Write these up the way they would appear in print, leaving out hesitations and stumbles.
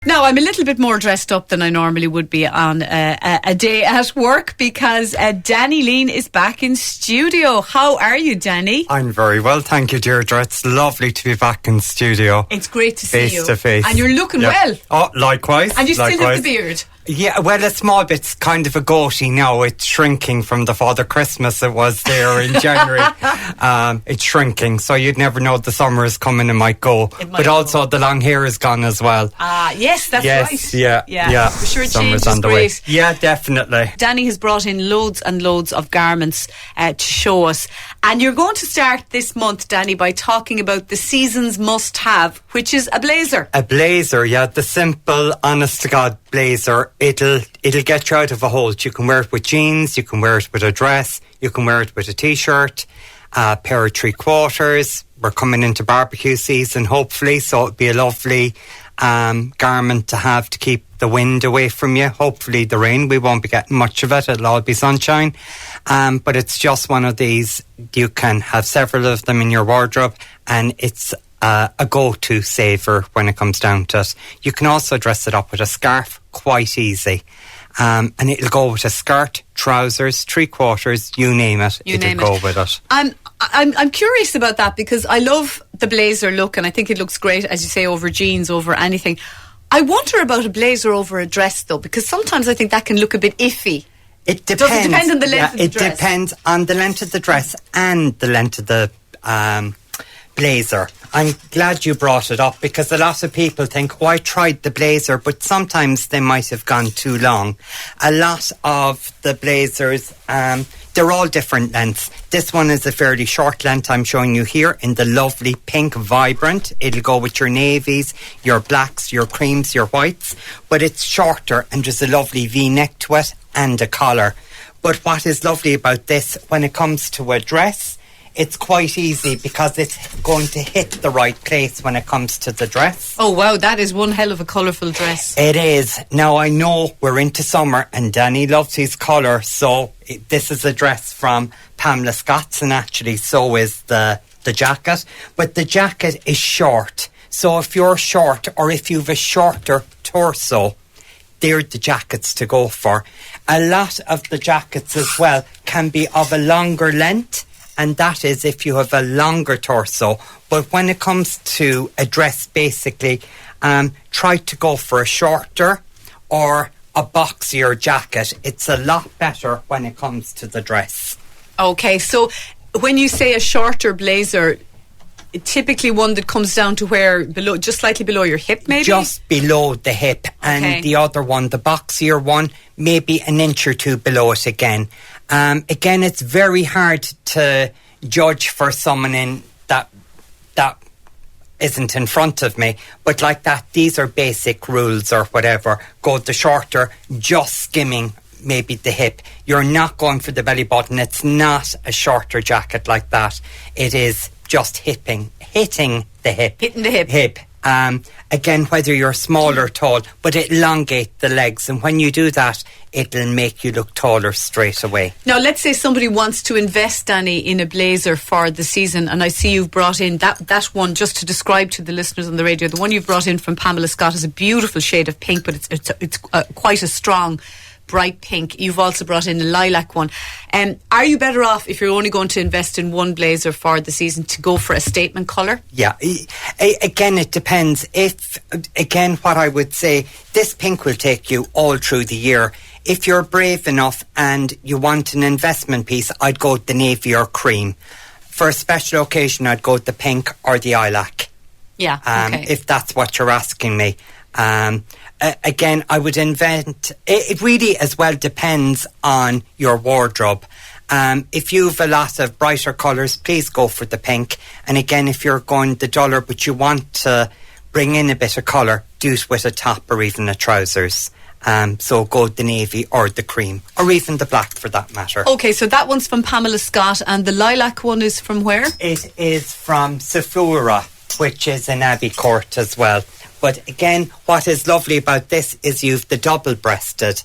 Now, I'm a little bit more dressed up than I normally would be on a day at work because Danny Leane is back in studio. How are you, Danny? I'm very well, thank you, Deirdre. It's lovely to be back in studio. It's great to see you. Face to face. And you're looking well. Oh, likewise. And you still have the beard. Yeah, well, a small bit's kind of a goatee now. It's shrinking from the Father Christmas it was there in January. It's shrinking, so you'd never know the summer is coming and might go. But also the long hair is gone as well. Yes, that's right. Yeah. For sure, Summer's change on is the great. way. Yeah, definitely. Danny has brought in loads and loads of garments to show us. And you're going to start this month, Danny, by talking about the season's must-have, which is a blazer. A blazer, yeah. The simple, honest-to-God blazer. It'll get you out of a hole. You can wear it with jeans, you can wear it with a dress, you can wear it with a t-shirt, a pair of 3/4. We're coming into barbecue season, hopefully, so it'll be a lovely garment to have to keep the wind away from you. Hopefully the rain, we won't be getting much of it. It'll all be sunshine. But it's just one of these. You can have several of them in your wardrobe, and it's a go-to saver when it comes down to it. You can also dress it up with a scarf, quite easy. And it'll go with a skirt, trousers, 3/4, you name it. It'll go with it. I'm curious about that because I love the blazer look and I think it looks great, as you say, over jeans, over anything. I wonder about a blazer over a dress though, because sometimes I think that can look a bit iffy. It depends. Does it depend on the length of the dress? It depends on the length of the dress and the length of the blazer. I'm glad you brought it up because a lot of people think, oh, I tried the blazer, but sometimes they might have gone too long. A lot of the blazers, they're all different lengths. This one is a fairly short length I'm showing you here in the lovely pink vibrant. It'll go with your navies, your blacks, your creams, your whites, but it's shorter and there's a lovely V-neck to it and a collar. But what is lovely about this, when it comes to a dress, it's quite easy because it's going to hit the right place when it comes to the dress. Oh wow, that is one hell of a colourful dress. It is. Now I know we're into summer and Danny loves his colour, so this is a dress from Pamela Scott's, and actually so is the jacket. But the jacket is short, so if you're short or if you've a shorter torso, they're the jackets to go for. A lot of the jackets as well can be of a longer length, and that is if you have a longer torso. But when it comes to a dress, basically, try to go for a shorter or a boxier jacket. It's a lot better when it comes to the dress. Okay, so when you say a shorter blazer, typically one that comes down to where, below, just slightly below your hip, maybe? Just below the hip. And the other one, the boxier one, maybe an inch or two below it again. Again, it's very hard to judge for someone in that isn't in front of me, but like that, these are basic rules or whatever. Go the shorter, just skimming maybe the hip. You're not going for the belly button. It's not a shorter jacket like that. It is just hitting the hip. Hitting the hip. Again, whether you're small or tall, but it elongates the legs, and when you do that, it'll make you look taller straight away. Now, let's say somebody wants to invest, Danny, in a blazer for the season, and I see you've brought in that one, just to describe to the listeners on the radio, the one you've brought in from Pamela Scott is a beautiful shade of pink, but it's quite a strong bright pink. You've also brought in a lilac one. Are you better off, if you're only going to invest in one blazer for the season, to go for a statement colour? Yeah, again, it depends. What I would say, this pink will take you all through the year. If you're brave enough and you want an investment piece, I'd go with the navy or cream. For a special occasion, I'd go with the pink or the lilac. Yeah, okay. If that's what you're asking me. Again, I would invent. It really as well depends on your wardrobe. If you've a lot of brighter colours, please go for the pink. And again, if you're going the duller but you want to bring in a bit of colour, do it with a top or even a trousers. So go with the navy or the cream or even the black for that matter. Okay, so that one's from Pamela Scott, and the lilac one is from where? It is from Sephora, which is in Abbey Court as well. But again, what is lovely about this is you've the double-breasted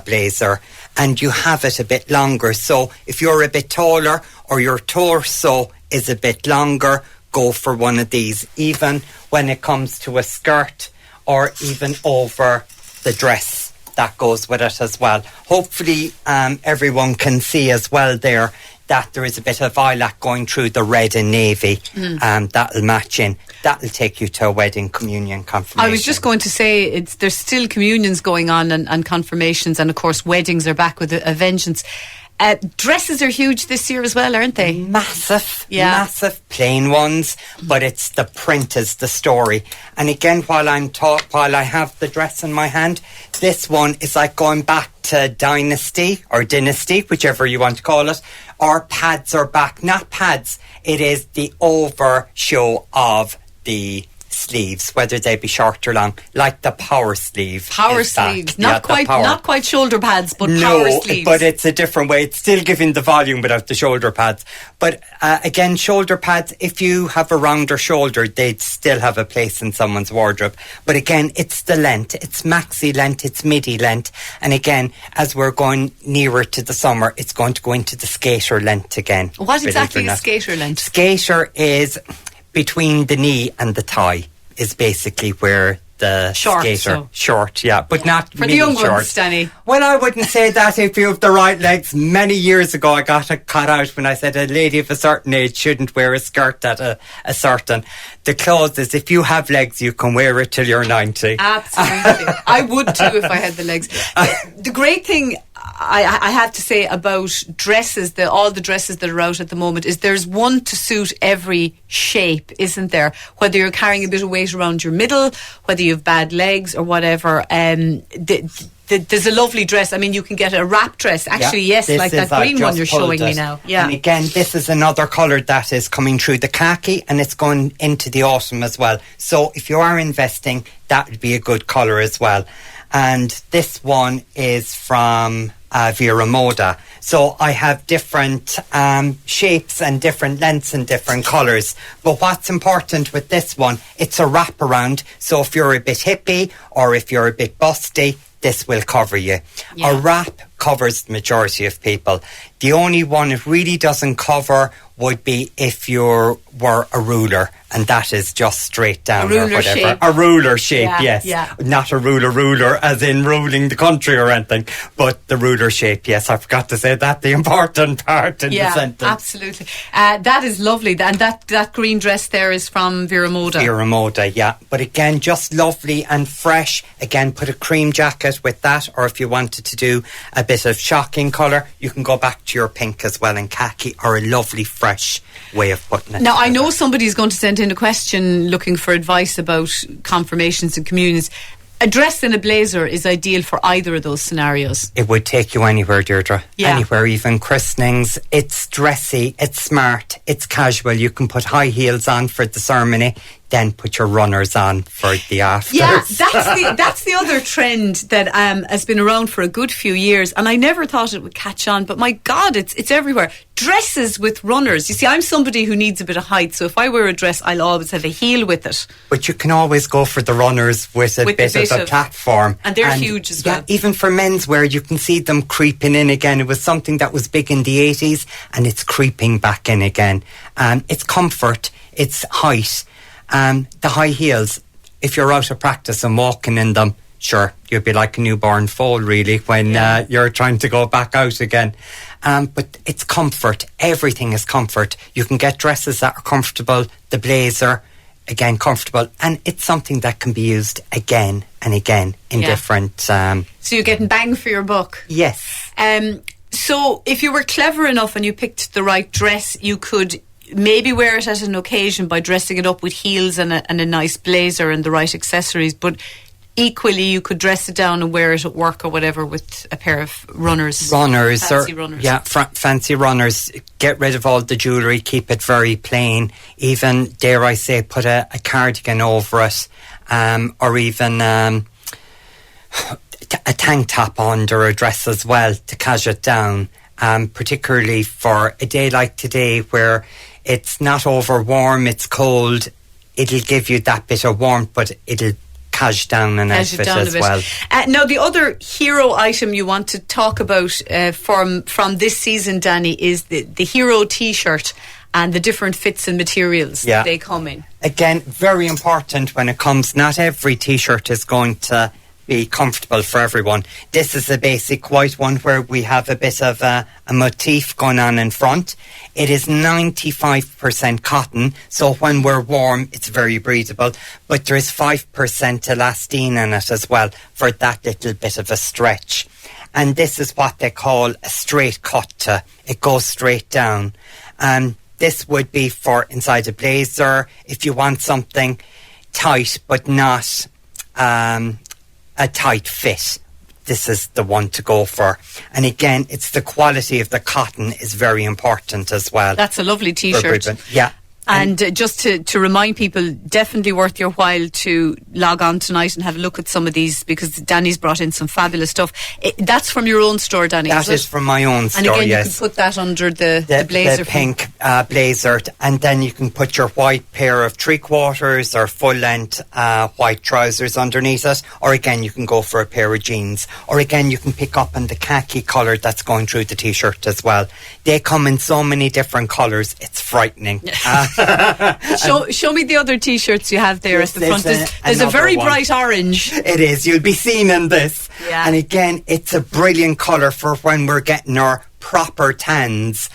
blazer and you have it a bit longer. So if you're a bit taller or your torso is a bit longer, go for one of these. Even when it comes to a skirt or even over the dress that goes with it as well. Hopefully everyone can see as well there that there is a bit of lilac going through the red and navy. That'll match in. That'll take you to a wedding, communion, confirmation. I was just going to say, there's still communions going on and confirmations, and of course weddings are back with a vengeance. Dresses are huge this year as well, aren't they? Massive, massive plain ones, but it's the print is the story. And again, while I have the dress in my hand, this one is like going back to dynasty, whichever you want to call it, or pads are back. Not pads, it is the overshow of the sleeves, whether they be short or long, like the power sleeve. Power sleeves, not quite shoulder pads, but power sleeves. But it's a different way. It's still giving the volume without the shoulder pads. But again, shoulder pads, if you have a rounder shoulder, they'd still have a place in someone's wardrobe. But again, it's the length. It's maxi length, it's midi length. And again, as we're going nearer to the summer, it's going to go into the skater length again. What exactly is skater length? Skater is between the knee and the thigh, is basically where the short, but not for the young ones, Danny. Well, I wouldn't say that if you have the right legs. Many years ago, I got it cut out when I said a lady of a certain age shouldn't wear a skirt at a certain. The clause is, if you have legs, you can wear it till you're 90. Absolutely. I would too if I had the legs. The great thing I have to say about dresses, all the dresses that are out at the moment, is there's one to suit every shape, isn't there? Whether you're carrying a bit of weight around your middle, whether you have bad legs or whatever. There's a lovely dress. I mean, you can get a wrap dress. Actually, yes, like that green one you're showing me now. Yeah. And again, this is another colour that is coming through the khaki, and it's going into the autumn as well. So if you are investing, that would be a good colour as well. And this one is from Vera Moda. So I have different shapes and different lengths and different colours. But what's important with this one, it's a wraparound. So if you're a bit hippie or if you're a bit busty, this will cover you. Yeah. A wrap covers the majority of people. The only one it really doesn't cover would be if you were a ruler, and that is just straight down or whatever. Shape. A ruler shape, yes. Yeah. Not a ruler as in ruling the country or anything, but the ruler shape, yes. I forgot to say that, the important part in the sentence. Absolutely. That is lovely. And that green dress there is from Vera Moda. Vera Moda, yeah. But again, just lovely and fresh. Again, put a cream jacket with that, or if you wanted to do a bit of shocking colour, you can go back to your pink as well, and khaki, or a lovely fresh way of putting it. Now, I know somebody's going to send in a question looking for advice about confirmations and communions. A dress and a blazer is ideal for either of those scenarios. It would take you anywhere, Deirdre. Yeah. Anywhere, even christenings. It's dressy, it's smart, it's casual. You can put high heels on for the ceremony, then put your runners on for the afters. Yeah, that's the other trend that has been around for a good few years, and I never thought it would catch on, but my God, it's everywhere. Dresses with runners. You see, I'm somebody who needs a bit of height, so if I wear a dress, I'll always have a heel with it. But you can always go for the runners with a bit of a platform. And they're huge as well. Even for menswear, you can see them creeping in again. It was something that was big in the 80s, and it's creeping back in again. It's comfort, it's height. The high heels, if you're out of practice and walking in them, sure, you'd be like a newborn foal really when you're trying to go back out again. But it's comfort. Everything is comfort. You can get dresses that are comfortable. The blazer, again, comfortable. And it's something that can be used again and again in different... So you're getting bang for your buck. Yes. So if you were clever enough and you picked the right dress, you could maybe wear it at an occasion by dressing it up with heels and a nice blazer and the right accessories, but equally you could dress it down and wear it at work or whatever with a pair of runners. Fancy runners. Yeah, fancy runners. Get rid of all the jewellery, keep it very plain. Even, dare I say, put a cardigan over it, or even a tank top under a dress as well to cash it down, particularly for a day like today where it's not over warm, it's cold. It'll give you that bit of warmth, but it'll cash down an outfit as well. Now, the other hero item you want to talk about from this season, Danny, is the hero T-shirt. and the different fits and materials that they come in. Again, very important when it comes, not every T-shirt is going to be comfortable for everyone. This is a basic white one where we have a bit of a motif going on in front. It is 95% cotton, so when we're warm, it's very breathable. But there is 5% elastane in it as well for that little bit of a stretch. And this is what they call a straight cut. It goes straight down. This would be for inside a blazer if you want something tight but not a tight fit. This is the one to go for. And again, it's the quality of the cotton is very important as well. That's a lovely T-shirt. Yeah. And just to remind people, definitely worth your while to log on tonight and have a look at some of these, because Danny's brought in some fabulous stuff. That's from your own store, Danny? That is from my own store, yes. And again, yes. You can put that under the blazer. The pink blazer, and then you can put your white pair of 3/4 or full-length white trousers underneath it, or again, you can go for a pair of jeans, or again, you can pick up on the khaki colour that's going through the T-shirt as well. They come in so many different colours, it's frightening. Show me the other T-shirts you have there at the front. There's a very bright orange. It is. You'll be seen in this. Yeah. And again, it's a brilliant colour for when we're getting our proper tans.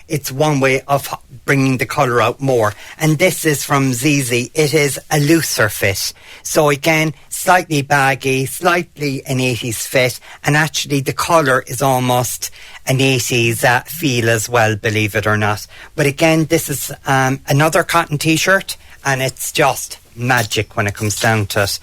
It's one way of bringing the colour out more. And this is from ZZ. It is a looser fit. So again, slightly baggy, slightly an 80s fit, and actually the colour is almost an 80s feel as well, believe it or not. But again, this is another cotton T-shirt, and it's just magic when it comes down to it.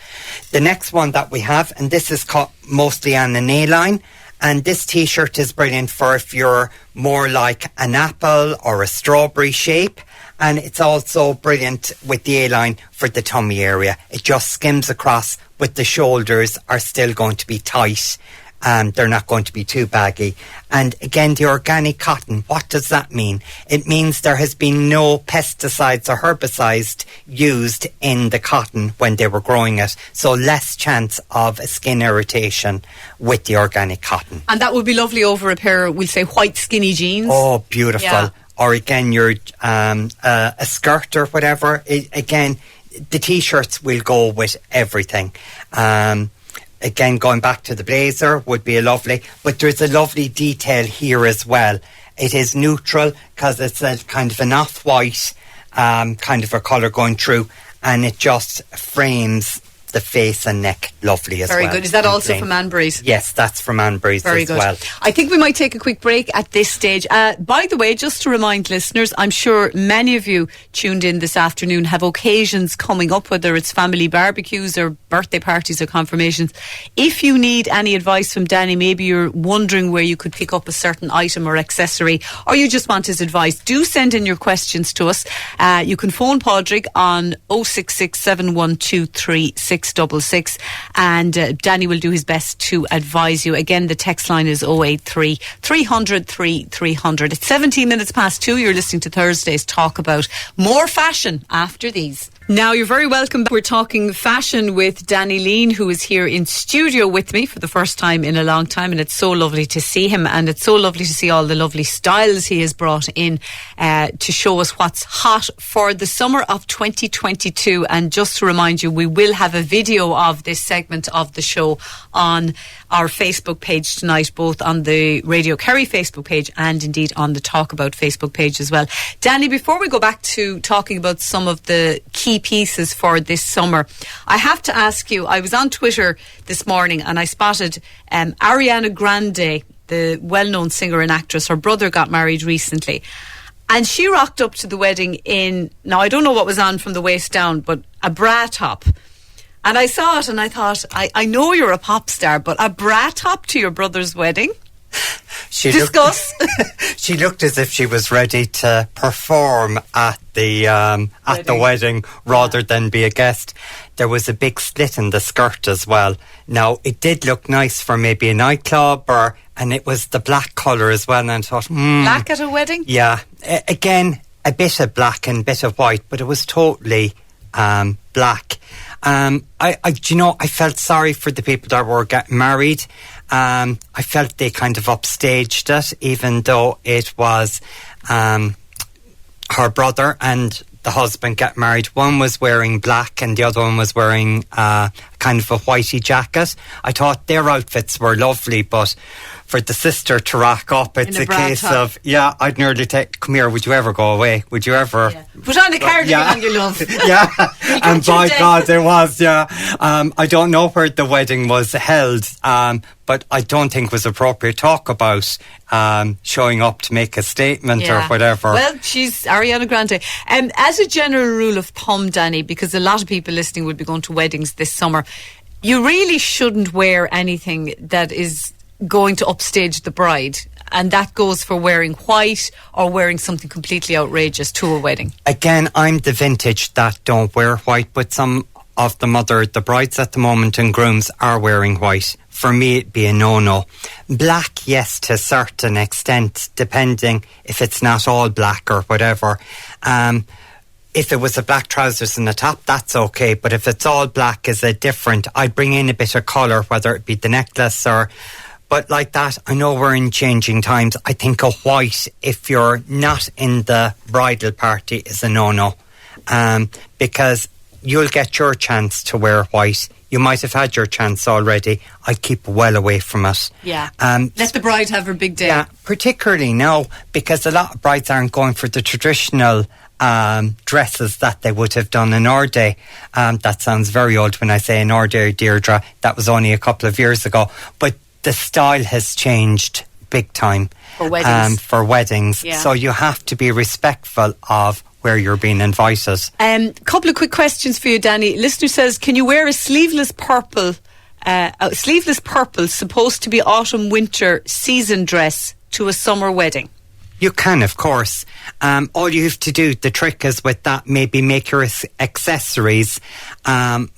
The next one that we have, and this is cut mostly on an A-line, and this T-shirt is brilliant for if you're more like an apple or a strawberry shape. And it's also brilliant with the A-line for the tummy area. It just skims across, but the shoulders are still going to be tight. They're not going to be too baggy. And again, the organic cotton, what does that mean? It means there has been no pesticides or herbicides used in the cotton when they were growing it. So less chance of a skin irritation with the organic cotton. And that would be lovely over a pair, we'll say, white skinny jeans. Oh, beautiful. Yeah. Or again, your a skirt or whatever. Again, the T-shirts will go with everything. Again, going back to the blazer would be a lovely, but there's a lovely detail here as well. It is neutral because it's a kind of an off-white kind of a colour going through, and it just frames the face and neck lovely as well. Very good. Is that also from Anbury's? Yes, that's from Anbury's as well. I think we might take a quick break at this stage. By the way, just to remind listeners, I'm sure many of you tuned in this afternoon have occasions coming up, whether it's family barbecues or birthday parties or confirmations. If you need any advice from Danny, maybe you're wondering where you could pick up a certain item or accessory, or you just want his advice, do send in your questions to us. You can phone Padraig on 066 712 3666, and Danny will do his best to advise you. Again, the text line is 083 300 3300. It's 17 minutes past 2. You're listening to Thursday's Talk About. More fashion after these. Now, you're very welcome. We're talking fashion with Danny Leane, who is here in studio with me for the first time in a long time, and it's so lovely to see him, and it's so lovely to see all the lovely styles he has brought in to show us what's hot for the summer of 2022. And just to remind you, we will have a video of this segment of the show on our Facebook page tonight, both on the Radio Kerry Facebook page and indeed on the Talk About Facebook page as well. Danny, before we go back to talking about some of the key pieces for this summer, I have to ask you, I was on Twitter this morning and I spotted Ariana Grande, the well-known singer and actress. Her brother got married recently, and she rocked up to the wedding in, now I don't know what was on from the waist down, but a bra top. And I saw it and I thought, I know you're a pop star, but a bra top to your brother's wedding? Discuss. She looked as if she was ready to perform at the wedding rather than be a guest. There was a big slit in the skirt as well. Now, it did look nice for maybe a nightclub, and it was the black colour as well. And I thought, black at a wedding? Yeah. Again, a bit of black and a bit of white, but it was totally black. I felt sorry for the people that were getting married. I felt they kind of upstaged it, even though it was her brother and the husband get married. One was wearing black and the other one was wearing kind of a whitey jacket. I thought their outfits were lovely, but for the sister to rock up, it's a case of, I'd nearly take, come here, would you ever go away? Would you ever... Yeah. Put on a cardigan on your love. Yeah, and by God, there was, I don't know where the wedding was held, but I don't think it was appropriate to talk about showing up to make a statement or whatever. Well, she's Ariana Grande. As a general rule of thumb, Danny, because a lot of people listening would be going to weddings this summer, you really shouldn't wear anything that is going to upstage the bride, and that goes for wearing white or wearing something completely outrageous to a wedding. Again, I'm the vintage that don't wear white, but some of the brides at the moment and grooms are wearing white. For me, it'd be a no-no. Black, yes, to a certain extent, depending if it's not all black or whatever. If it was a black trousers and a top, that's okay. But if it's all black, is it different? I'd bring in a bit of colour, whether it be the necklace or... But like that, I know we're in changing times. I think a white, if you're not in the bridal party, is a no-no. Because you'll get your chance to wear white. You might have had your chance already. I'd keep well away from it. Yeah. Let the bride have her big day. Yeah, particularly now, because a lot of brides aren't going for the traditional dresses that they would have done in our day. That sounds very old when I say in our day, Deirdre. That was only a couple of years ago. But the style has changed big time for weddings. Yeah. So you have to be respectful of where you're being invited. Couple of quick questions for you, Danny. Listener says, can you wear a sleeveless purple, supposed to be autumn-winter season dress to a summer wedding? You can, of course. All you have to do, the trick is with that, maybe make your accessories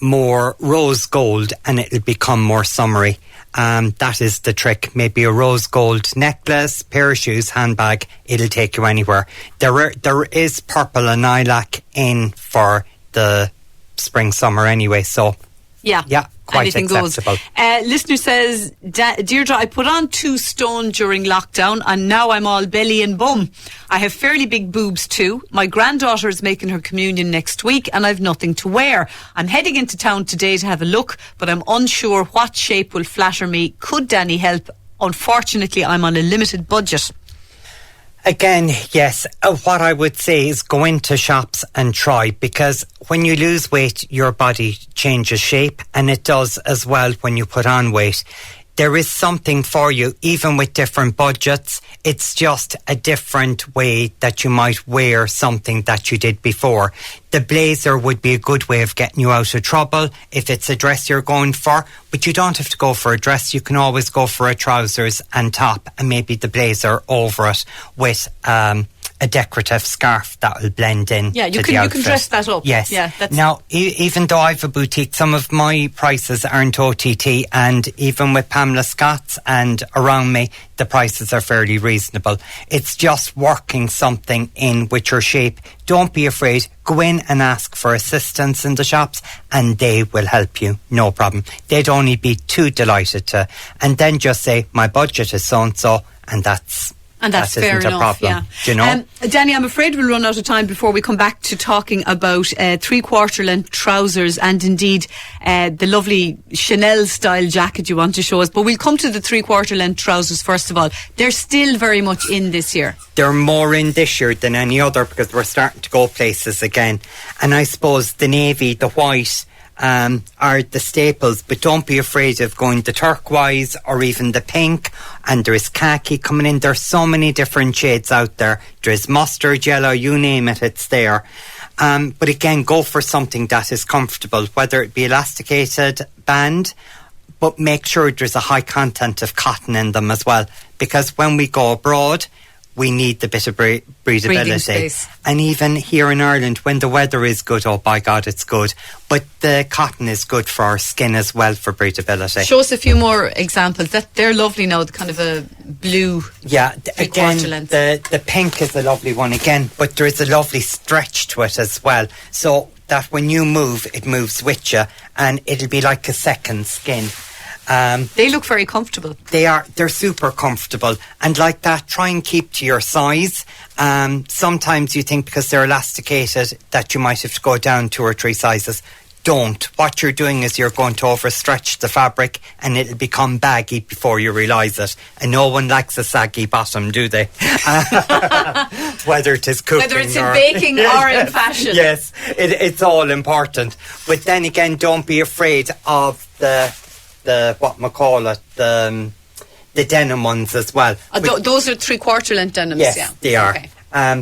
more rose gold and it'll become more summery. That is the trick. Maybe a rose gold necklace, pair of shoes, handbag. It'll take you anywhere. There is purple and lilac in for the spring, summer anyway. So yeah, quite anything acceptable. Goes. Listener says, Deirdre, I put on 2 stone during lockdown and now I'm all belly and bum. I have fairly big boobs too. My granddaughter is making her communion next week and I've nothing to wear. I'm heading into town today to have a look, but I'm unsure what shape will flatter me. Could Danny help? Unfortunately, I'm on a limited budget. Again, yes, what I would say is go into shops and try, because when you lose weight, your body changes shape, and it does as well when you put on weight. There is something for you, even with different budgets. It's just a different way that you might wear something that you did before. The blazer would be a good way of getting you out of trouble if it's a dress you're going for, but you don't have to go for a dress. You can always go for a trousers and top and maybe the blazer over it with a decorative scarf that will blend in. Yeah, you can dress that up. Yes. Yeah, now, even though I've a boutique, some of my prices aren't OTT, and even with Pamela Scott's and around me, the prices are fairly reasonable. It's just working something in with your shape. Don't be afraid. Go in and ask for assistance in the shops and they will help you. No problem. They'd only be too delighted to. And then just say, my budget is so-and-so, and that's fair enough, problem, yeah. do you know? Danny, I'm afraid we'll run out of time before we come back to talking about 3/4 length trousers and indeed the lovely Chanel style jacket you want to show us. But we'll come to the 3/4 length trousers first of all. They're still very much in this year. They're more in this year than any other because we're starting to go places again. And I suppose the navy, the white, are the staples, but don't be afraid of going the turquoise or even the pink, and there is khaki coming in. There's so many different shades out there. There's mustard yellow, you name it, it's there. But again, go for something that is comfortable, whether it be elasticated band, but make sure there's a high content of cotton in them as well, because when we go abroad we need the bit of breathability. And even here in Ireland, when the weather is good, oh by God, it's good. But the cotton is good for our skin as well for breathability. Show us a few more examples. They're lovely now, the kind of a blue. Yeah, again, the pink is a lovely one again, but there is a lovely stretch to it as well. So that when you move, it moves with you and it'll be like a second skin. They look very comfortable. They're super comfortable, and like that, try and keep to your size. Sometimes you think because they're elasticated that you might have to go down 2 or 3 sizes. Don't. What you're doing is you're going to overstretch the fabric and it'll become baggy before you realise it. And no one likes a saggy bottom, do they? Whether it is cooking, whether it's in baking or in fashion. Yes, it's all important. But then again, don't be afraid of the denim ones as well. Those are 3/4 length denims. Yes, yeah. they are. Okay.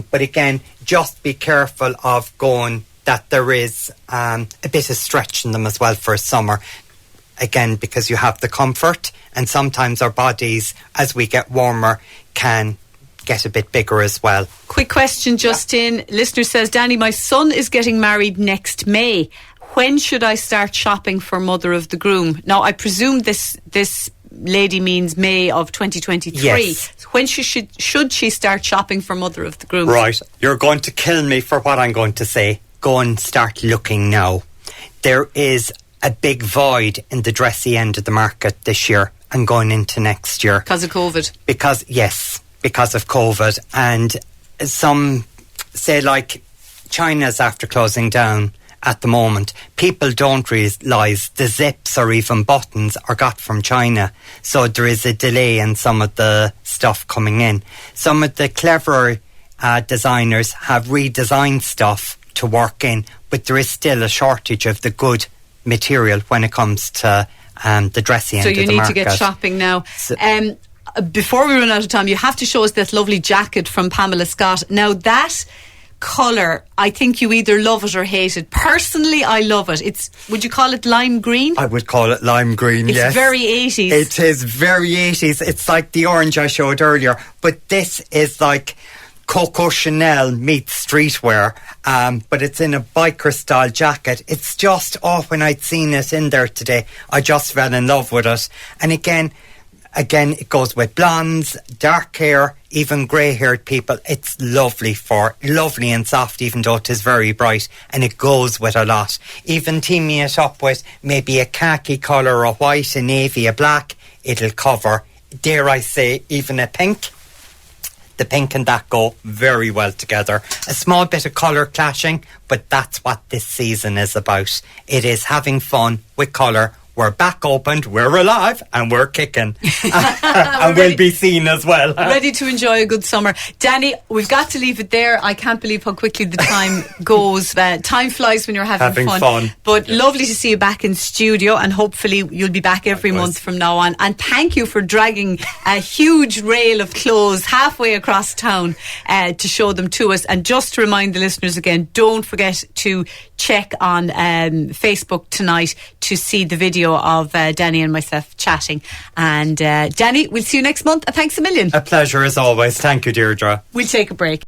But again, just be careful of going that there is a bit of stretch in them as well for summer. Again, because you have the comfort, and sometimes our bodies, as we get warmer, can get a bit bigger as well. Quick question just in. Listener says, Danny, my son is getting married next May. When should I start shopping for mother of the groom? Now, I presume this lady means May of 2023. Yes. When should she start shopping for mother of the groom? Right. You're going to kill me for what I'm going to say. Go and start looking now. There is a big void in the dressy end of the market this year and going into next year. Because of COVID? Because of COVID. And some say, like, China's after closing down at the moment. People don't realise the zips or even buttons are got from China. So there is a delay in some of the stuff coming in. Some of the cleverer designers have redesigned stuff to work in, but there is still a shortage of the good material when it comes to the dressy end of the market. So you need to get shopping now. Before we run out of time, you have to show us that lovely jacket from Pamela Scott. Now that colour, I think you either love it or hate it. Personally, I love it. Would you call it lime green? I would call it lime green, yes. It's very 80s. It is very 80s. It's like the orange I showed earlier, but this is like Coco Chanel meets streetwear, but it's in a biker style jacket. It's just, when I'd seen it in there today, I just fell in love with it. And again, it goes with blondes, dark hair, even grey haired people. It's lovely and soft, even though it is very bright, and it goes with a lot. Even teaming it up with maybe a khaki colour, a white, a navy, a black, it'll cover, dare I say, even a pink. The pink and that go very well together. A small bit of colour clashing, but that's what this season is about. It is having fun with colour. We're back opened, we're alive, and we're kicking. And we'll be seen as well. Ready to enjoy a good summer. Danny, we've got to leave it there. I can't believe how quickly the time goes. Time flies when you're having fun. But lovely to see you back in studio, and hopefully you'll be back every month from now on. And thank you for dragging a huge rail of clothes halfway across town to show them to us. And just to remind the listeners again, don't forget to check on Facebook tonight to see the video of Danny and myself chatting. And Danny, we'll see you next month. Thanks a million. A pleasure as always. Thank you, Deirdre. We'll take a break.